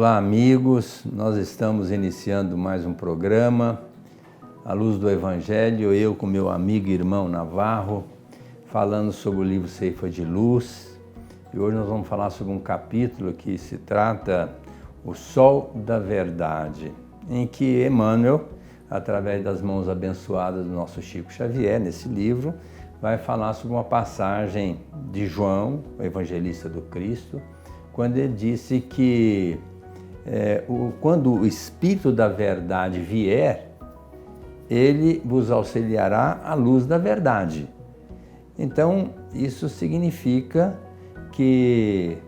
Olá, amigos. Nós estamos iniciando mais um programa, à luz do Evangelho, eu com meu amigo e irmão Navarro, falando sobre o livro Ceifa de Luz. E hoje nós vamos falar sobre um capítulo que se trata o Sol da Verdade, em que Emmanuel, através das mãos abençoadas do nosso Chico Xavier, nesse livro, vai falar sobre uma passagem de João, o evangelista do Cristo, quando ele disse que quando o Espírito da Verdade vier, ele vos auxiliará à luz da verdade. Então, isso significa que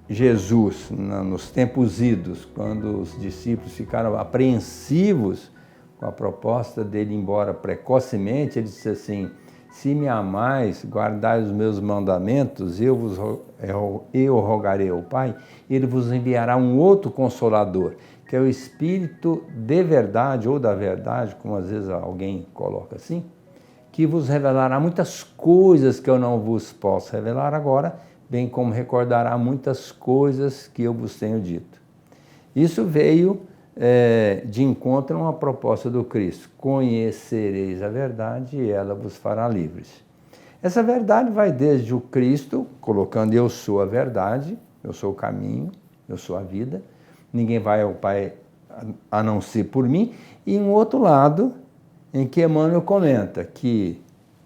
Jesus, nos tempos idos, quando os discípulos ficaram apreensivos com a proposta dele ir embora precocemente, ele disse assim: se me amais, guardai os meus mandamentos, eu rogarei ao Pai, ele vos enviará um outro Consolador, que é o Espírito de verdade, ou da verdade, como às vezes alguém coloca assim, que vos revelará muitas coisas que eu não vos posso revelar agora, bem como recordará muitas coisas que eu vos tenho dito. Isso veio de encontro a uma proposta do Cristo: conhecereis a verdade e ela vos fará livres. Essa verdade vai desde o Cristo, colocando eu sou a verdade, eu sou o caminho, eu sou a vida, ninguém vai ao Pai a não ser por mim, e um outro lado em que Emmanuel comenta que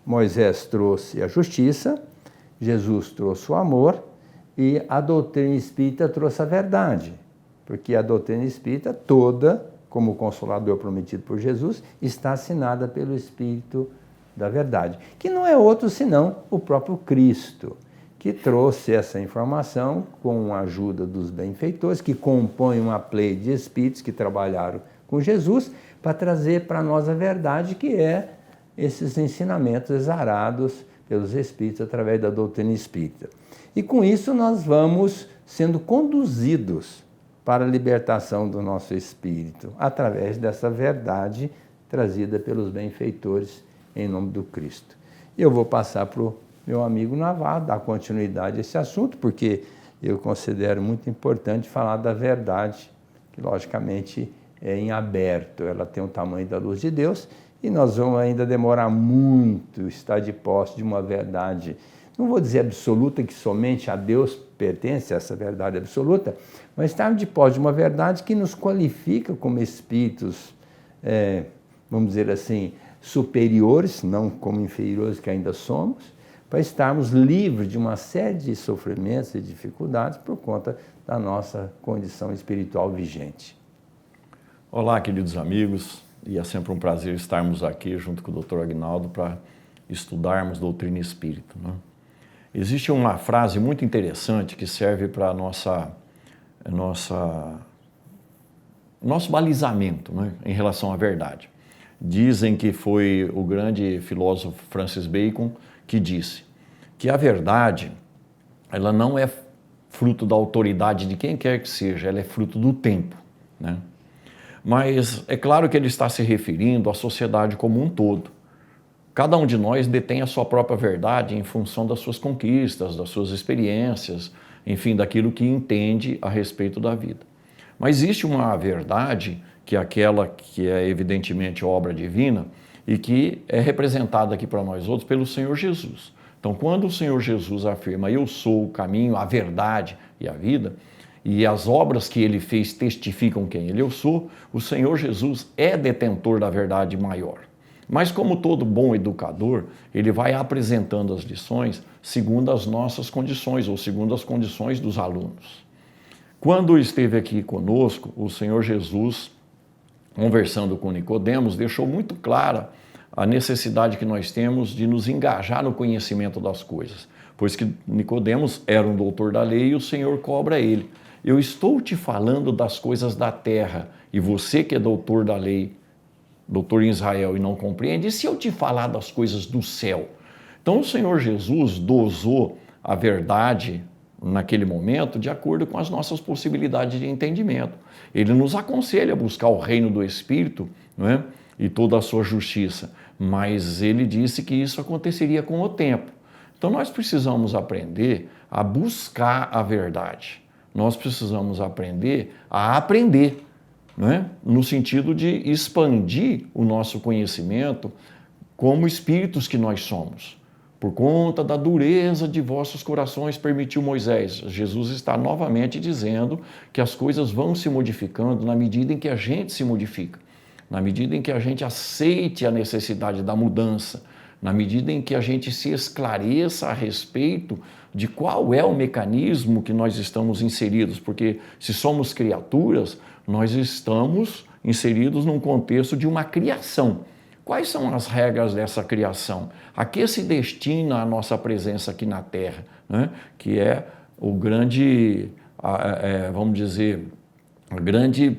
Moisés trouxe a justiça, Jesus trouxe o amor e a doutrina espírita trouxe a verdade. Porque a doutrina espírita toda, como Consolador prometido por Jesus, está assinada pelo Espírito da Verdade, que não é outro senão o próprio Cristo, que trouxe essa informação com a ajuda dos benfeitores, que compõem uma pleia de espíritos que trabalharam com Jesus, para trazer para nós a verdade, que é esses ensinamentos exarados pelos espíritos através da doutrina espírita. E com isso nós vamos sendo conduzidos para a libertação do nosso espírito, através dessa verdade trazida pelos benfeitores em nome do Cristo. E eu vou passar para o meu amigo Navarro dar continuidade a esse assunto, porque eu considero muito importante falar da verdade, que logicamente é em aberto, ela tem o tamanho da luz de Deus, e nós vamos ainda demorar muito estar de posse de uma verdade, não vou dizer absoluta, que somente a Deus pertence a essa verdade absoluta, mas estar de posse de uma verdade que nos qualifica como espíritos, vamos dizer assim, superiores, não como inferiores que ainda somos, para estarmos livres de uma série de sofrimentos e dificuldades por conta da nossa condição espiritual vigente. Olá, queridos amigos, e é sempre um prazer estarmos aqui junto com o Dr. Aguinaldo para estudarmos doutrina espírita, né? Existe uma frase muito interessante que serve para nosso balizamento, né, em relação à verdade. Dizem que foi o grande filósofo Francis Bacon que disse que a verdade, ela não é fruto da autoridade de quem quer que seja, ela é fruto do tempo, né? Mas é claro que ele está se referindo à sociedade como um todo. Cada um de nós detém a sua própria verdade em função das suas conquistas, das suas experiências, enfim, daquilo que entende a respeito da vida. Mas existe uma verdade, que é aquela que é evidentemente obra divina e que é representada aqui para nós outros pelo Senhor Jesus. Então, quando o Senhor Jesus afirma: eu sou o caminho, a verdade e a vida, e as obras que ele fez testificam quem eu sou, o Senhor Jesus é detentor da verdade maior. Mas como todo bom educador, ele vai apresentando as lições segundo as nossas condições, ou segundo as condições dos alunos. Quando esteve aqui conosco, o Senhor Jesus, conversando com Nicodemos, deixou muito clara a necessidade que nós temos de nos engajar no conhecimento das coisas, pois que Nicodemos era um doutor da lei e o Senhor cobra ele: eu estou te falando das coisas da terra, e você que é doutor da lei, doutor em Israel, e não compreende, e se eu te falar das coisas do céu? Então o Senhor Jesus dosou a verdade naquele momento de acordo com as nossas possibilidades de entendimento. Ele nos aconselha a buscar o reino do Espírito, não é? E toda a sua justiça, mas ele disse que isso aconteceria com o tempo. Então nós precisamos aprender a buscar a verdade, nós precisamos aprender a aprender, né? No sentido de expandir o nosso conhecimento como espíritos que nós somos. Por conta da dureza de vossos corações, permitiu Moisés. Jesus está novamente dizendo que as coisas vão se modificando na medida em que a gente se modifica, na medida em que a gente aceite a necessidade da mudança, na medida em que a gente se esclareça a respeito de qual é o mecanismo que nós estamos inseridos, porque se somos criaturas, nós estamos inseridos num contexto de uma criação. Quais são as regras dessa criação? A que se destina a nossa presença aqui na Terra, né? Que é o grande, vamos dizer, a grande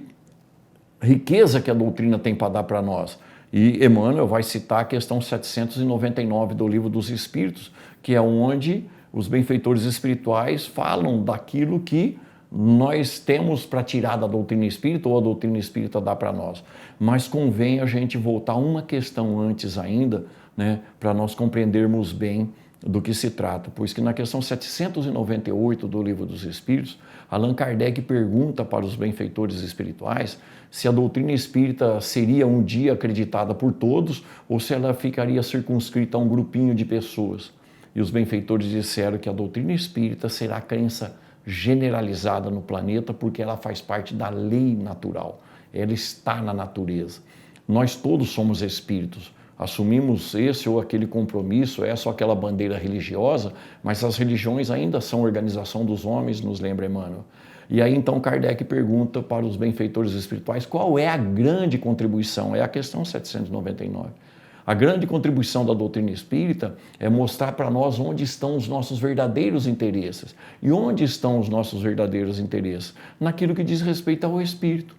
riqueza que a doutrina tem para dar para nós. E Emmanuel vai citar a questão 799 do Livro dos Espíritos, que é onde os benfeitores espirituais falam daquilo que nós temos para tirar da doutrina espírita ou a doutrina espírita dá para nós. Mas convém a gente voltar uma questão antes ainda, né, para nós compreendermos bem do que se trata. Pois que na questão 798 do Livro dos Espíritos, Allan Kardec pergunta para os benfeitores espirituais se a doutrina espírita seria um dia acreditada por todos ou se ela ficaria circunscrita a um grupinho de pessoas. E os benfeitores disseram que a doutrina espírita será a crença generalizada no planeta porque ela faz parte da lei natural, ela está na natureza. Nós todos somos espíritos, assumimos esse ou aquele compromisso, essa ou aquela bandeira religiosa, mas as religiões ainda são organização dos homens, nos lembra Emmanuel. E aí então Kardec pergunta para os benfeitores espirituais qual é a grande contribuição, é a questão 799. A grande contribuição da doutrina espírita é mostrar para nós onde estão os nossos verdadeiros interesses. E onde estão os nossos verdadeiros interesses? Naquilo que diz respeito ao espírito.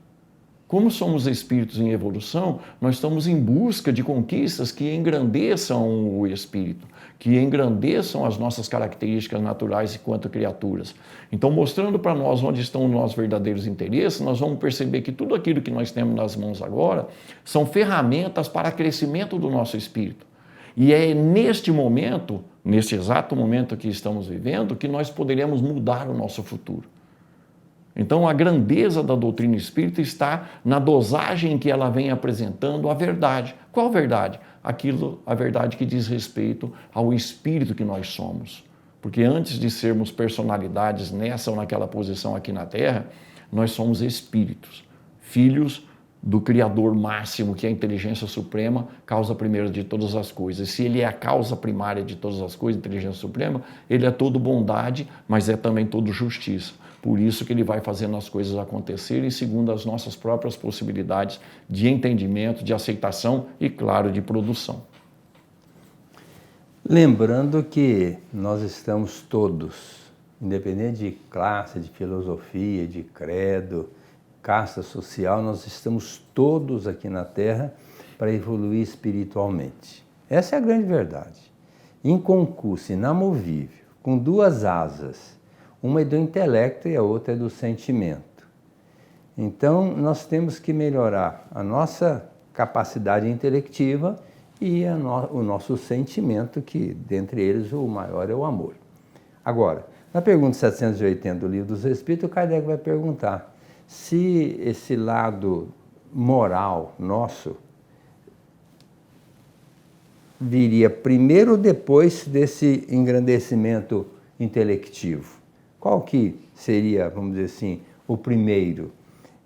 Como somos espíritos em evolução, nós estamos em busca de conquistas que engrandeçam o espírito, que engrandeçam as nossas características naturais enquanto criaturas. Então, mostrando para nós onde estão os nossos verdadeiros interesses, nós vamos perceber que tudo aquilo que nós temos nas mãos agora são ferramentas para crescimento do nosso espírito. E é neste momento, neste exato momento que estamos vivendo, que nós poderemos mudar o nosso futuro. Então, a grandeza da doutrina espírita está na dosagem que ela vem apresentando a verdade. Qual verdade? A verdade que diz respeito ao espírito que nós somos. Porque antes de sermos personalidades nessa ou naquela posição aqui na Terra, nós somos espíritos, filhos do Criador máximo, que é a inteligência suprema, causa primeira de todas as coisas. Se ele é a causa primária de todas as coisas, inteligência suprema, ele é todo bondade, mas é também todo justiça. Por isso que ele vai fazendo as coisas acontecerem segundo as nossas próprias possibilidades de entendimento, de aceitação e, claro, de produção. Lembrando que nós estamos todos, independente de classe, de filosofia, de credo, casta social, nós estamos todos aqui na Terra para evoluir espiritualmente. Essa é a grande verdade. Inconcurso, inamovível, com duas asas, uma é do intelecto e a outra é do sentimento. Então, nós temos que melhorar a nossa capacidade intelectiva e o nosso sentimento, que dentre eles o maior é o amor. Agora, na pergunta 780 do Livro dos Espíritos, o Kardec vai perguntar se esse lado moral nosso viria primeiro ou depois desse engrandecimento intelectivo. Qual que seria, vamos dizer assim, o primeiro?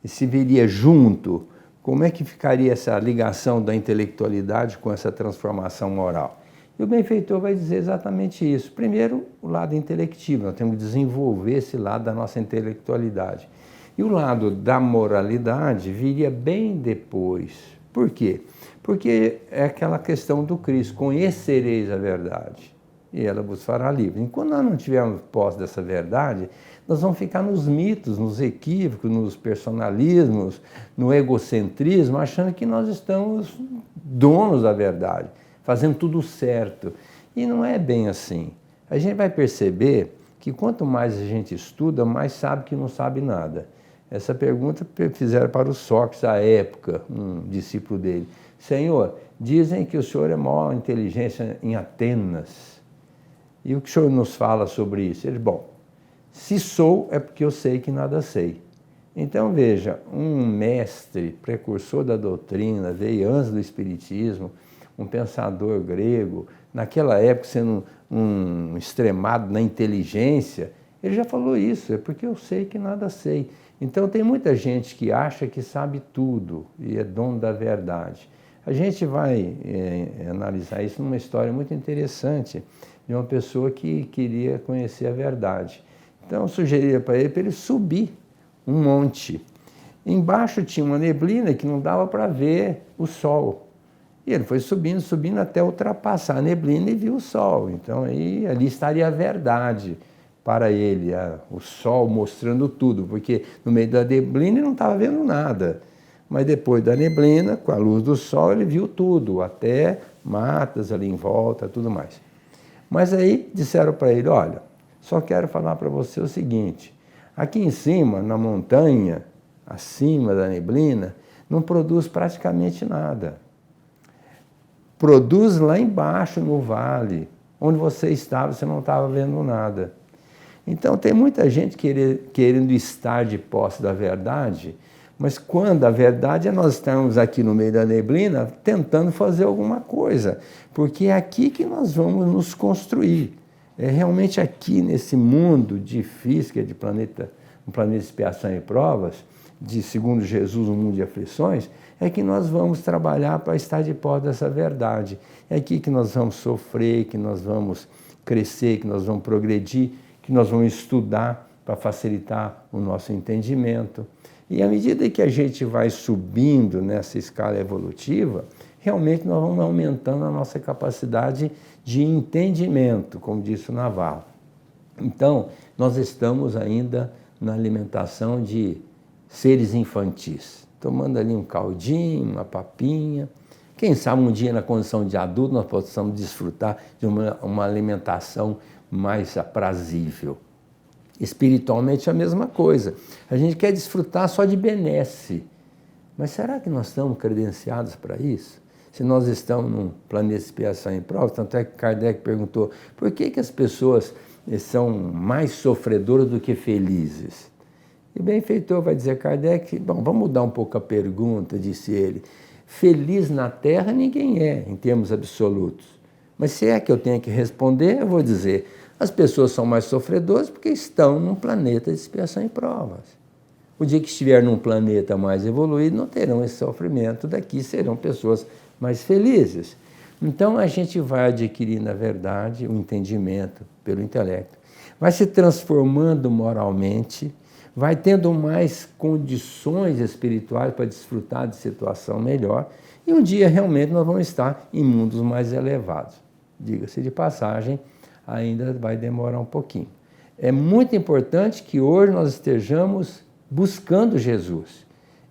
E se viria junto, como é que ficaria essa ligação da intelectualidade com essa transformação moral? E o benfeitor vai dizer exatamente isso. Primeiro, o lado intelectivo, nós temos que desenvolver esse lado da nossa intelectualidade. E o lado da moralidade viria bem depois. Por quê? Porque é aquela questão do Cristo, conhecereis a verdade e ela vos fará livre. Enquanto nós não tivermos posse dessa verdade, nós vamos ficar nos mitos, nos equívocos, nos personalismos, no egocentrismo, achando que nós estamos donos da verdade, fazendo tudo certo. E não é bem assim. A gente vai perceber que quanto mais a gente estuda, mais sabe que não sabe nada. Essa pergunta fizeram para o Sócrates à época, um discípulo dele. Senhor, dizem que o senhor é maior inteligência em Atenas. E o que o senhor nos fala sobre isso? Ele, bom, Se sou, é porque eu sei que nada sei. Então, veja, um mestre, precursor da doutrina, veio antes do Espiritismo, um pensador grego, naquela época sendo um extremado na inteligência, ele já falou isso, é porque eu sei que nada sei. Então, tem muita gente que acha que sabe tudo e é dono da verdade. A gente vai analisar isso numa história muito interessante de uma pessoa que queria conhecer a verdade. Então, eu sugeriria para ele subir um monte. Embaixo tinha uma neblina que não dava para ver o sol. E ele foi subindo, subindo até ultrapassar a neblina e viu o sol. Então, aí, ali estaria a verdade para ele, o sol mostrando tudo, porque no meio da neblina ele não estava vendo nada. Mas depois da neblina, com a luz do sol, ele viu tudo, até matas ali em volta, tudo mais. Mas aí disseram para ele, olha, só quero falar para você o seguinte, aqui em cima, na montanha, acima da neblina, não produz praticamente nada. Produz lá embaixo no vale, onde você estava, você não estava vendo nada. Então tem muita gente querendo estar de posse da verdade, mas quando a verdade é nós estarmos aqui no meio da neblina tentando fazer alguma coisa, porque é aqui que nós vamos nos construir. É realmente aqui nesse mundo de física, de planeta, um planeta de expiação e provas, de segundo Jesus, um mundo de aflições, é que nós vamos trabalhar para estar de posse dessa verdade. É aqui que nós vamos sofrer, que nós vamos crescer, que nós vamos progredir, que nós vamos estudar para facilitar o nosso entendimento. E à medida que a gente vai subindo nessa escala evolutiva, realmente nós vamos aumentando a nossa capacidade de entendimento, como disse o Navarro. Então, nós estamos ainda na alimentação de seres infantis, tomando ali um caldinho, uma papinha. Quem sabe um dia na condição de adulto nós possamos desfrutar de uma alimentação mais aprazível. Espiritualmente é a mesma coisa. A gente quer desfrutar só de benesse. Mas será que nós estamos credenciados para isso? Se nós estamos num planeta de expiação e prova, tanto é que Kardec perguntou por que as pessoas são mais sofredoras do que felizes? E o benfeitor vai dizer, Kardec, bom, vamos mudar um pouco a pergunta, disse ele. Feliz na Terra ninguém é, em termos absolutos. Mas se é que eu tenho que responder, eu vou dizer, as pessoas são mais sofredoras porque estão num planeta de expiação e provas. O dia que estiver num planeta mais evoluído, não terão esse sofrimento, daqui serão pessoas mais felizes. Então a gente vai adquirir, na verdade, o entendimento pelo intelecto, vai se transformando moralmente, vai tendo mais condições espirituais para desfrutar de situação melhor, e um dia realmente nós vamos estar em mundos mais elevados. Diga-se de passagem, ainda vai demorar um pouquinho. É muito importante que hoje nós estejamos buscando Jesus.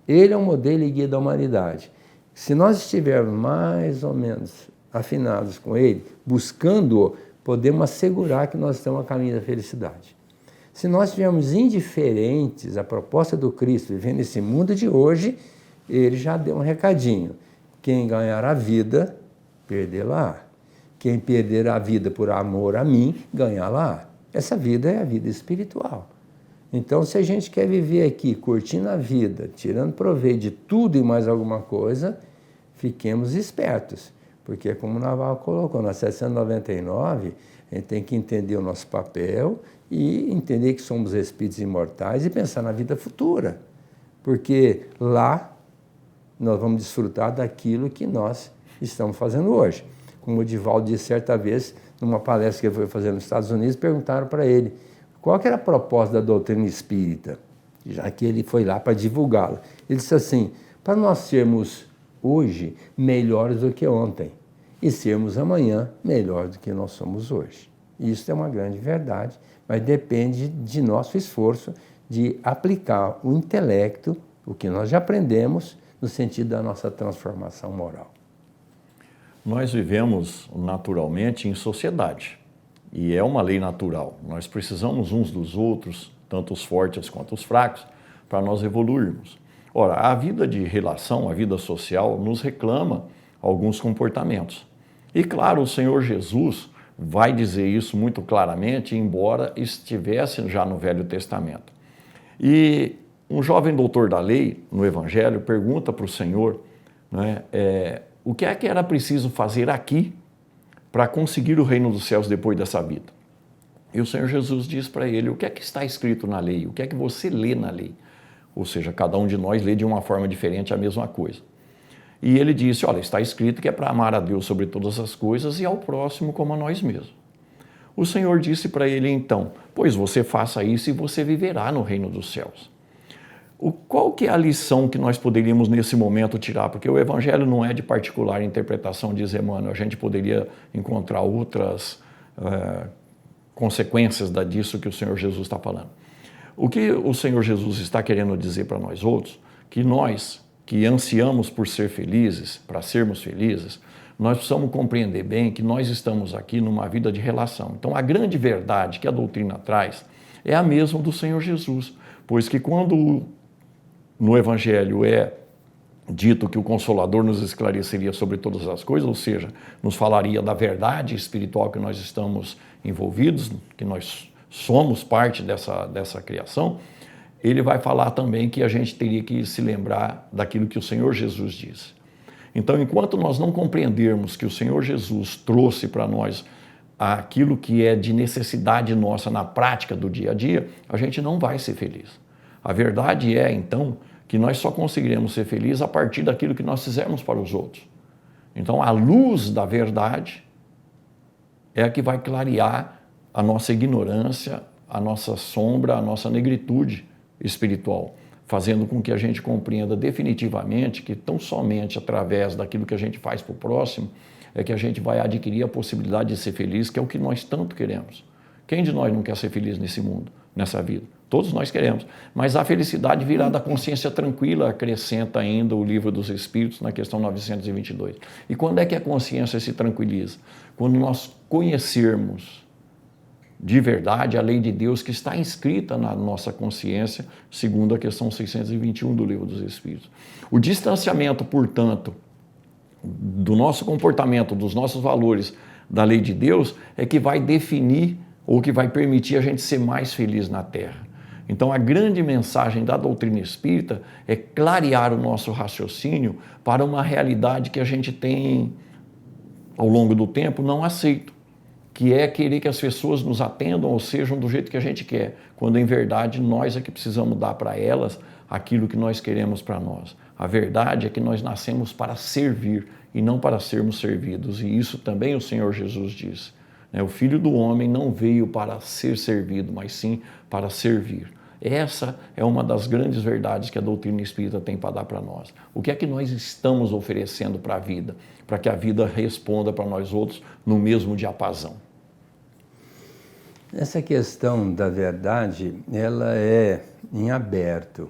Ele é o modelo e guia da humanidade. Se nós estivermos mais ou menos afinados com ele, buscando-o, podemos assegurar que nós estamos a caminho da felicidade. Se nós estivermos indiferentes à proposta do Cristo, vivendo esse mundo de hoje, ele já deu um recadinho. Quem ganhar a vida, perdê-la. Quem perder a vida por amor a mim, ganhá-la. Essa vida é a vida espiritual. Então, se a gente quer viver aqui, curtindo a vida, tirando proveito de tudo e mais alguma coisa, fiquemos espertos. Porque, como o Navarro colocou, na 799, a gente tem que entender o nosso papel e entender que somos espíritos imortais e pensar na vida futura. Porque lá nós vamos desfrutar daquilo que nós estamos fazendo hoje. Como o Divaldo disse certa vez, numa palestra que ele foi fazer nos Estados Unidos, perguntaram para ele qual que era a proposta da doutrina espírita, já que ele foi lá para divulgá-la. Ele disse assim, para nós sermos hoje melhores do que ontem e sermos amanhã melhores do que nós somos hoje. Isso é uma grande verdade, mas depende de nosso esforço de aplicar o intelecto, o que nós já aprendemos, no sentido da nossa transformação moral. Nós vivemos naturalmente em sociedade e é uma lei natural. Nós precisamos uns dos outros, tanto os fortes quanto os fracos, para nós evoluirmos. Ora, a vida de relação, a vida social, nos reclama alguns comportamentos. E claro, o Senhor Jesus vai dizer isso muito claramente, embora estivesse já no Velho Testamento. E um jovem doutor da lei, no Evangelho, pergunta para o Senhor, né, o que é que era preciso fazer aqui para conseguir o reino dos céus depois dessa vida. E o Senhor Jesus diz para ele, o que é que está escrito na lei? O que é que você lê na lei? Ou seja, cada um de nós lê de uma forma diferente a mesma coisa. E ele disse, olha, está escrito que é para amar a Deus sobre todas as coisas e ao próximo como a nós mesmos. O Senhor disse para ele então, pois você faça isso e você viverá no reino dos céus. Qual que é a lição que nós poderíamos nesse momento tirar? Porque o Evangelho não é de particular interpretação, diz Emmanuel, a gente poderia encontrar outras consequências disso que o Senhor Jesus está falando. O que o Senhor Jesus está querendo dizer para nós outros, que nós que ansiamos por ser felizes, para sermos felizes, nós precisamos compreender bem que nós estamos aqui numa vida de relação. Então, a grande verdade que a doutrina traz é a mesma do Senhor Jesus, pois que quando no Evangelho é dito que o Consolador nos esclareceria sobre todas as coisas, ou seja, nos falaria da verdade espiritual que nós estamos envolvidos, que nós somos parte dessa criação, ele vai falar também que a gente teria que se lembrar daquilo que o Senhor Jesus disse. Então, enquanto nós não compreendermos que o Senhor Jesus trouxe para nós aquilo que é de necessidade nossa na prática do dia a dia, a gente não vai ser feliz. A verdade é, então, que nós só conseguiremos ser felizes a partir daquilo que nós fizermos para os outros. Então, a luz da verdade é a que vai clarear a nossa ignorância, a nossa sombra, a nossa negritude espiritual, fazendo com que a gente compreenda definitivamente que tão somente através daquilo que a gente faz para o próximo é que a gente vai adquirir a possibilidade de ser feliz, que é o que nós tanto queremos. Quem de nós não quer ser feliz nesse mundo, nessa vida? Todos nós queremos, mas a felicidade virá da consciência tranquila, acrescenta ainda o Livro dos Espíritos na questão 922. E quando é que a consciência se tranquiliza? Quando nós conhecermos de verdade a lei de Deus que está inscrita na nossa consciência, segundo a questão 621 do Livro dos Espíritos. O distanciamento, portanto, do nosso comportamento, dos nossos valores, da lei de Deus, é que vai definir ou que vai permitir a gente ser mais feliz na Terra. Então, a grande mensagem da doutrina espírita é clarear o nosso raciocínio para uma realidade que a gente tem, ao longo do tempo, não aceito, que é querer que as pessoas nos atendam ou sejam do jeito que a gente quer, quando, em verdade, nós é que precisamos dar para elas aquilo que nós queremos para nós. A verdade é que nós nascemos para servir e não para sermos servidos, e isso também o Senhor Jesus disse. O Filho do Homem não veio para ser servido, mas sim para servir. Essa é uma das grandes verdades que a doutrina espírita tem para dar para nós. O que é que nós estamos oferecendo para a vida, para que a vida responda para nós outros no mesmo diapasão? Essa questão da verdade, ela é em aberto.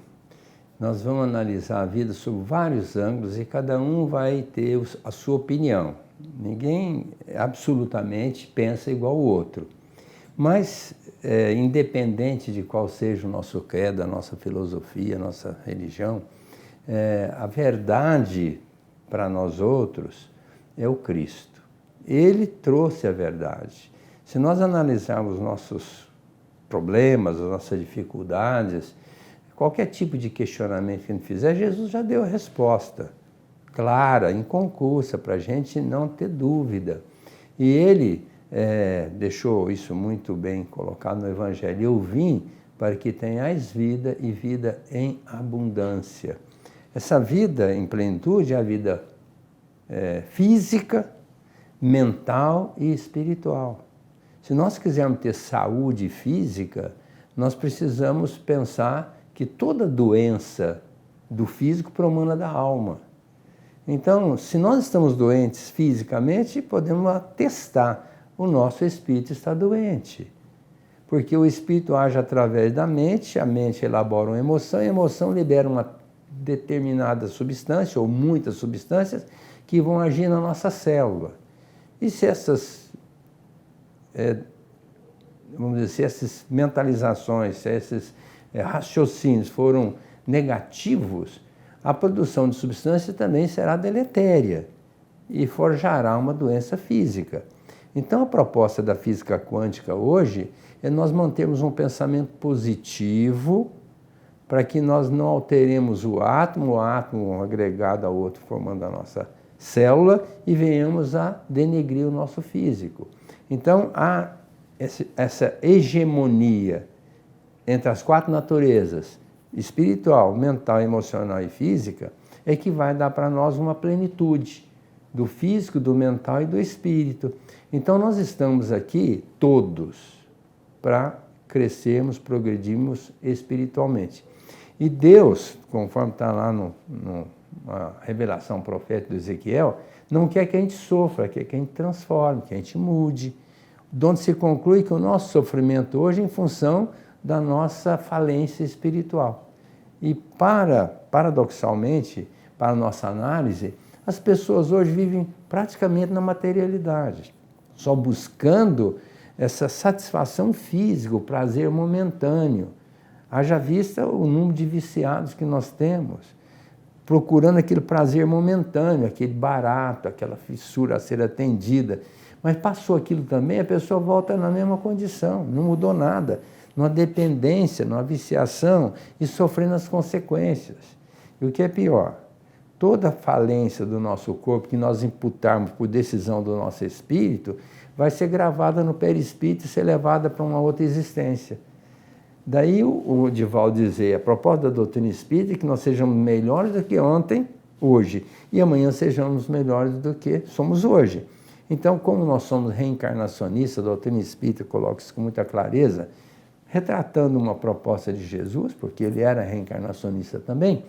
Nós vamos analisar a vida sob vários ângulos e cada um vai ter a sua opinião. Ninguém absolutamente pensa igual ao outro. Mas, independente de qual seja o nosso credo, a nossa filosofia, a nossa religião, a verdade para nós outros é o Cristo. Ele trouxe a verdade. Se nós analisarmos nossos problemas, as nossas dificuldades, qualquer tipo de questionamento que a gente fizer, Jesus já deu a resposta clara, inconcursa, para a gente não ter dúvida. E ele deixou isso muito bem colocado no Evangelho. Eu vim para que tenhais vida e vida em abundância. Essa vida em plenitude é a vida física, mental e espiritual. Se nós quisermos ter saúde física, nós precisamos pensar que toda doença do físico promana da alma. Então, se nós estamos doentes fisicamente, podemos atestar o nosso espírito está doente. Porque o espírito age através da mente, a mente elabora uma emoção, e a emoção libera uma determinada substância, ou muitas substâncias, que vão agir na nossa célula. E se essas, vamos dizer, se essas mentalizações, se esses raciocínios foram negativos, a produção de substância também será deletéria e forjará uma doença física. Então, a proposta da física quântica hoje é nós mantermos um pensamento positivo para que nós não alteremos o átomo agregado ao outro, formando a nossa célula, e venhamos a denegrir o nosso físico. Então, há essa hegemonia entre as 4 naturezas, espiritual, mental, emocional e física, é que vai dar para nós uma plenitude do físico, do mental e do espírito. Então, nós estamos aqui todos para crescermos, progredirmos espiritualmente. E Deus, conforme está lá na revelação profética do Ezequiel, não quer que a gente sofra, quer que a gente transforme, que a gente mude. De onde se conclui que o nosso sofrimento hoje é em função da nossa falência espiritual. E paradoxalmente, para a nossa análise, as pessoas hoje vivem praticamente na materialidade, só buscando essa satisfação física, o prazer momentâneo. Haja vista o número de viciados que nós temos, procurando aquele prazer momentâneo, aquele barato, aquela fissura a ser atendida. Mas passou aquilo também, a pessoa volta na mesma condição, não mudou nada, numa dependência, numa viciação e sofrendo as consequências. E o que é pior, toda falência do nosso corpo que nós imputarmos por decisão do nosso espírito vai ser gravada no perispírito e ser levada para uma outra existência. Daí o Divaldo dizer, a proposta da doutrina espírita é que nós sejamos melhores do que ontem, hoje, e amanhã sejamos melhores do que somos hoje. Então, como nós somos reencarnacionistas, a doutrina espírita coloca isso com muita clareza, retratando uma proposta de Jesus, porque ele era reencarnacionista também,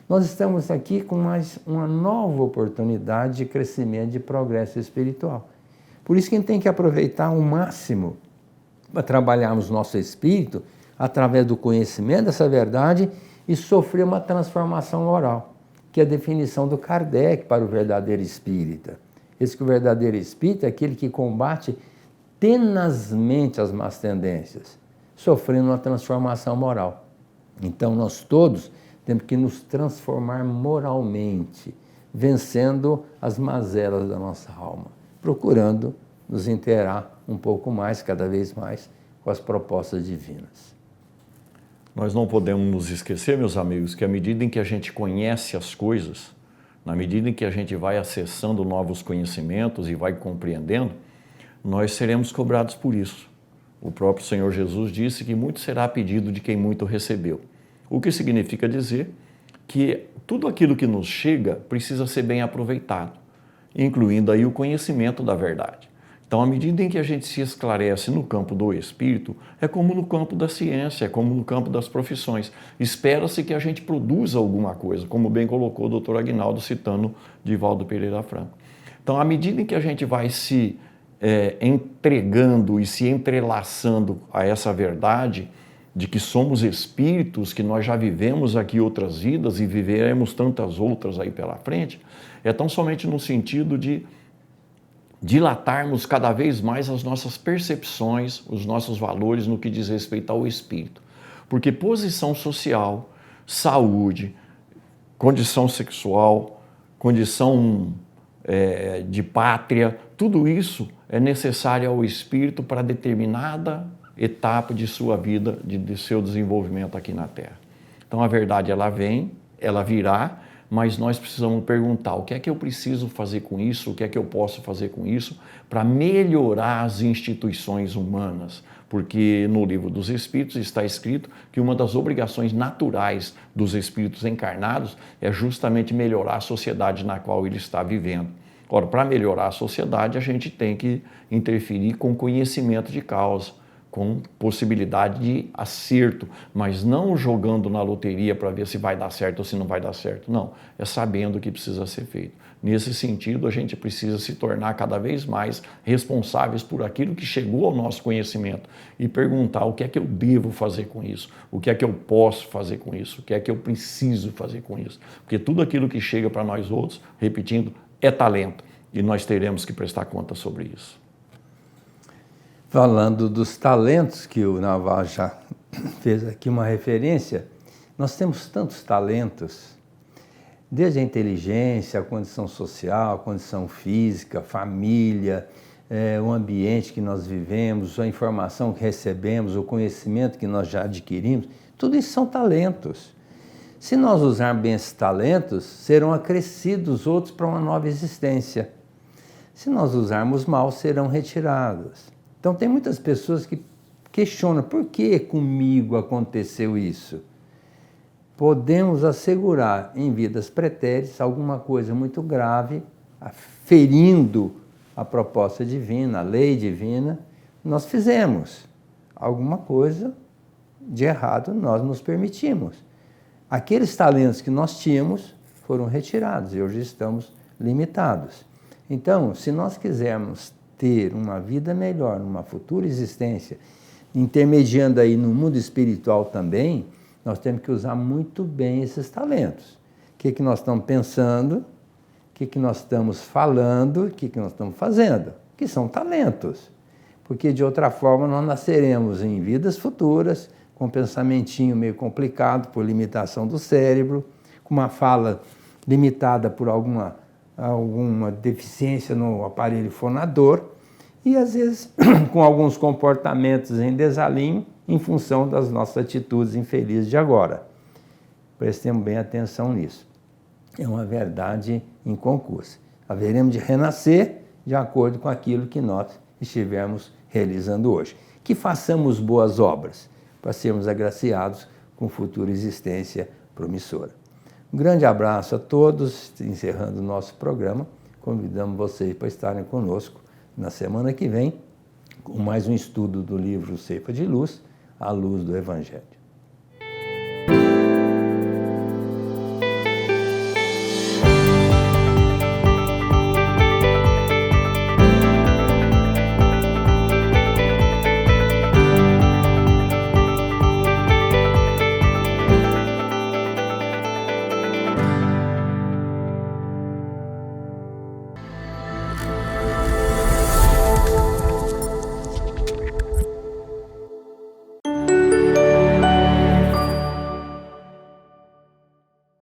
nós estamos aqui com mais uma nova oportunidade de crescimento, de progresso espiritual. Por isso que a gente tem que aproveitar ao máximo para trabalharmos nosso espírito através do conhecimento dessa verdade e sofrer uma transformação moral, que é a definição do Kardec para o verdadeiro espírita. Esse que o verdadeiro espírita é aquele que combate tenazmente as más tendências, sofrendo uma transformação moral. Então, nós todos temos que nos transformar moralmente, vencendo as mazelas da nossa alma, procurando nos inteirar um pouco mais, cada vez mais, com as propostas divinas. Nós não podemos nos esquecer, meus amigos, que à medida em que a gente conhece as coisas, na medida em que a gente vai acessando novos conhecimentos e vai compreendendo, nós seremos cobrados por isso. O próprio Senhor Jesus disse que muito será pedido de quem muito recebeu. O que significa dizer que tudo aquilo que nos chega precisa ser bem aproveitado, incluindo aí o conhecimento da verdade. Então, à medida em que a gente se esclarece no campo do espírito, é como no campo da ciência, é como no campo das profissões. Espera-se que a gente produza alguma coisa, como bem colocou o doutor Aguinaldo, citando Divaldo Pereira Franco. Então, à medida em que a gente vai se entregando e se entrelaçando a essa verdade de que somos espíritos, que nós já vivemos aqui outras vidas e viveremos tantas outras aí pela frente, é tão somente no sentido de dilatarmos cada vez mais as nossas percepções, os nossos valores no que diz respeito ao espírito. Porque posição social, saúde, condição sexual, condição de pátria, tudo isso é necessário ao espírito para determinada etapa de sua vida, de seu desenvolvimento aqui na Terra. Então a verdade ela vem, ela virá, mas nós precisamos perguntar o que é que eu preciso fazer com isso, o que é que eu posso fazer com isso para melhorar as instituições humanas, porque no Livro dos Espíritos está escrito que uma das obrigações naturais dos espíritos encarnados é justamente melhorar a sociedade na qual ele está vivendo. Ora, para melhorar a sociedade, a gente tem que interferir com conhecimento de causa, com possibilidade de acerto, mas não jogando na loteria para ver se vai dar certo ou se não vai dar certo. Não, é sabendo o que precisa ser feito. Nesse sentido, a gente precisa se tornar cada vez mais responsáveis por aquilo que chegou ao nosso conhecimento e perguntar o que é que eu devo fazer com isso, o que é que eu posso fazer com isso, o que é que eu preciso fazer com isso. Porque tudo aquilo que chega para nós outros, repetindo, é talento e nós teremos que prestar conta sobre isso. Falando dos talentos, que o Naval já fez aqui uma referência, nós temos tantos talentos, desde a inteligência, a condição social, a condição física, família, o ambiente que nós vivemos, a informação que recebemos, o conhecimento que nós já adquirimos, tudo isso são talentos. Se nós usarmos bem esses talentos, serão acrescidos outros para uma nova existência. Se nós usarmos mal, serão retirados. Então tem muitas pessoas que questionam, por que comigo aconteceu isso? Podemos assegurar em vidas pretéritas alguma coisa muito grave, ferindo a proposta divina, a lei divina, nós fizemos. Alguma coisa de errado nós nos permitimos. Aqueles talentos que nós tínhamos foram retirados e hoje estamos limitados. Então, se nós quisermos ter uma vida melhor, numa futura existência, intermediando aí no mundo espiritual também, nós temos que usar muito bem esses talentos. O que nós estamos pensando, o que nós estamos falando, o que nós estamos fazendo, que são talentos. Porque de outra forma nós nasceremos em vidas futuras, com um pensamentinho meio complicado por limitação do cérebro, com uma fala limitada por alguma deficiência no aparelho fonador e, às vezes, com alguns comportamentos em desalinho em função das nossas atitudes infelizes de agora. Prestemos bem atenção nisso. É uma verdade inconcursa. Haveremos de renascer de acordo com aquilo que nós estivermos realizando hoje. Que façamos boas obras para sermos agraciados com futura existência promissora. Um grande abraço a todos, encerrando o nosso programa. Convidamos vocês para estarem conosco na semana que vem, com mais um estudo do livro Ceifa de Luz, à luz do Evangelho.